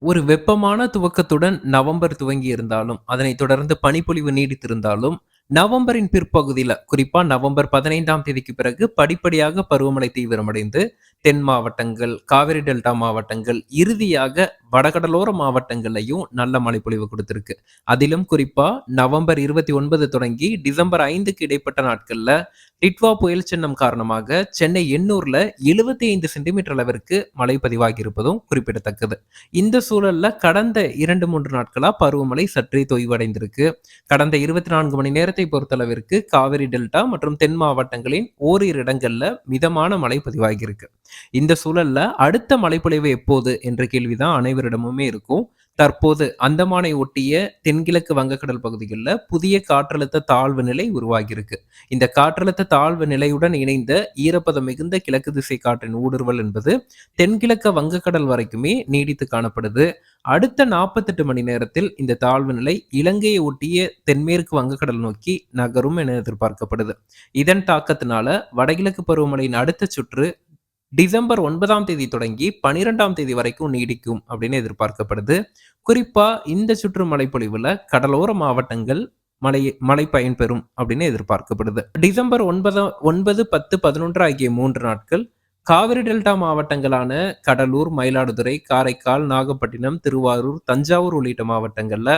ஒரு வெப்பமான துவக்கத்துடன் நவம்பர் துவங்கி இருந்தாலும், அதனைத் தொடர்ந்து பனிப்பொழிவு நீடித்திருந்தாலும், நவம்பரின் பிற்பகுதியில, குறிப்பா நவம்பர் 15ஆம் தேதிக்கு பிறகு படிப்படியாக பருவமழை தீவிரமடைந்து, தென் மாவட்டங்கள், காவிரி டெல்டா மாவட்டங்கள், இறுதியாக வடகடலோர மாவட்டங்கள்லயும் நல்ல மழைப்பொழிவு குடுத்திருக்கு. அதிலும் குறிப்பா நவம்பர் 29 தொடங்கி டிசம்பர் 5க்கு இடைப்பட்ட நாட்கள்ல, டிட்வா புயல் சின்னம் காரணமாக சென்னை எண்ணூர்ல 75 சென்டிமீட்டர் அளவிற்கு மழை பதிவாகியிருப்பதும் குறிப்பிடத்தக்கது. இந்த சூழல்ல கடந்த 2, 3 நாட்களா பருவமழை சற்றே தொய்வடைந்திருக்கு. கடந்த 24 மணி நேரத்தை பொறுத்தளவிற்கு காவிரி டெல்டா மற்றும் தென் மாவட்டங்களின் ஓரிரு இடங்கள்ல மிதமான மழை பதிவாகியிருக்கு. இந்த சூழல்ல அடுத்த மழைப்பொழிவு எப்போது என்ற கேள்விதான் அனைவரிடமுமே இருக்கும். தற்போது அந்தமானை ஒட்டிய தென்கிழக்கு வங்கக்கடல் பகுதிகளில் புதிய காற்றழுத்த தாழ்வு நிலை உருவாகியிருக்கு. இந்த காற்றழுத்த தாழ்வு நிலையுடன் இணைந்த ஈரப்பதம் மிகுந்த கிழக்கு திசை காற்றின் ஊடுருவல் என்பது தென்கிழக்கு வங்கக்கடல் வரைக்குமே நீடித்து காணப்படுது. அடுத்த 48 மணி நேரத்தில் இந்த தாழ்வு நிலை இலங்கையை ஒட்டிய தென்மேற்கு வங்கக்கடல் நோக்கி நகரும் என எதிர்பார்க்கப்படுது. இதன் தாக்கத்தினால வடகிழக்கு பருவமழையின் அடுத்த சுற்று டிசம்பர் 9ஆம் தேதி தொடங்கி 12ஆம் தேதி வரைக்கும் நீடிக்கும் அப்படின்னு எதிர்பார்க்கப்படுது. குறிப்பா இந்த சுற்று மழைப்பொழிவுல கடலோர மாவட்டங்கள் மழை பயன்பெறும் அப்படின்னு எதிர்பார்க்கப்படுது. டிசம்பர் 9, 10, 11 ஆகிய 3 நாட்கள் காவிரி டெல்டா மாவட்டங்களான கடலூர், மயிலாடுதுறை, காரைக்கால், நாகப்பட்டினம், திருவாரூர், தஞ்சாவூர் உள்ளிட்ட மாவட்டங்கள்ல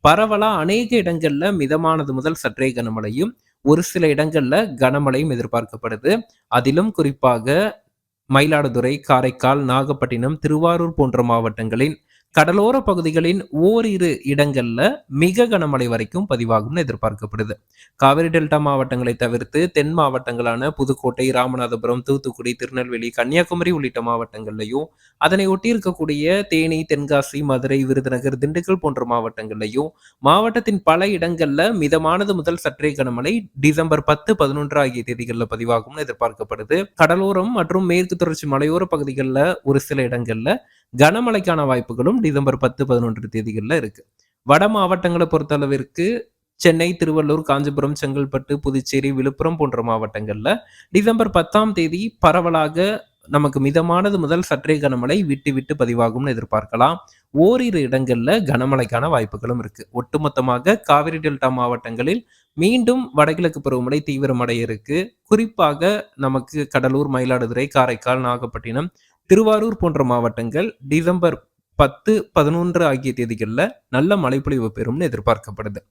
பரவலா அநேக இடங்கள்ல மிதமானது முதல் சற்றே கனமழையும், ஒரு சில இடங்கள்ல கனமழையும் எதிர்பார்க்கப்படுது. அதிலும் குறிப்பாக மயிலாடுதுறை, காரைக்கால், நாகப்பட்டினம், திருவாரூர் போன்ற மாவட்டங்களின் கடலோர பகுதிகளின் ஓரிரு இடங்கள்ல மிக கனமழை வரைக்கும் பதிவாகும்னு எதிர்பார்க்கப்படுது. காவிரி டெல்டா மாவட்டங்களை தவிர்த்து தென் மாவட்டங்களான புதுக்கோட்டை, ராமநாதபுரம், தூத்துக்குடி, திருநெல்வேலி, கன்னியாகுமரி உள்ளிட்ட மாவட்டங்கள்லையும், அதனை ஒட்டி இருக்கக்கூடிய தேனி, தென்காசி, மதுரை, விருதுநகர், திண்டுக்கல் போன்ற மாவட்டங்கள்லையும், மாவட்டத்தின் பல இடங்கள்ல மிதமானது முதல் சற்றே கனமழை டிசம்பர் 10, 11 ஆகிய தேதிகளில் பதிவாகும்னு எதிர்பார்க்கப்படுது. கடலோரம் மற்றும் மேற்கு தொடர்ச்சி மலையோர பகுதிகளில் ஒரு சில இடங்கள்ல கனமழைக்கான வாய்ப்புகளும் டிசம்பர் 10, 11 தேதிகளில் இருக்கு. வட மாவட்டங்களை பொறுத்தளவிற்கு சென்னை, திருவள்ளூர், காஞ்சிபுரம், செங்கல்பட்டு, புதுச்சேரி, விழுப்புரம் போன்ற மாவட்டங்கள்ல டிசம்பர் 10ஆம் தேதி பரவலாக நமக்கு மிதமானது முதல் சற்றே கனமழை விட்டு விட்டு பதிவாகும்னு எதிர்பார்க்கலாம். ஓரிரு இடங்கள்ல கனமழைக்கான வாய்ப்புகளும் இருக்கு. ஒட்டுமொத்தமாக காவிரி டெல்டா மாவட்டங்களில் மீண்டும் வடகிழக்கு பருவமழை தீவிரமடைய இருக்கு. குறிப்பாக நமக்கு கடலூர், மயிலாடுதுறை, காரைக்கால், நாகப்பட்டினம், திருவாரூர் போன்ற மாவட்டங்கள் டிசம்பர் 10, 11 ஆகிய தேதிகளில் நல்ல மழைப்பொழிவு பெறும்னு எதிர்பார்க்கப்படுது.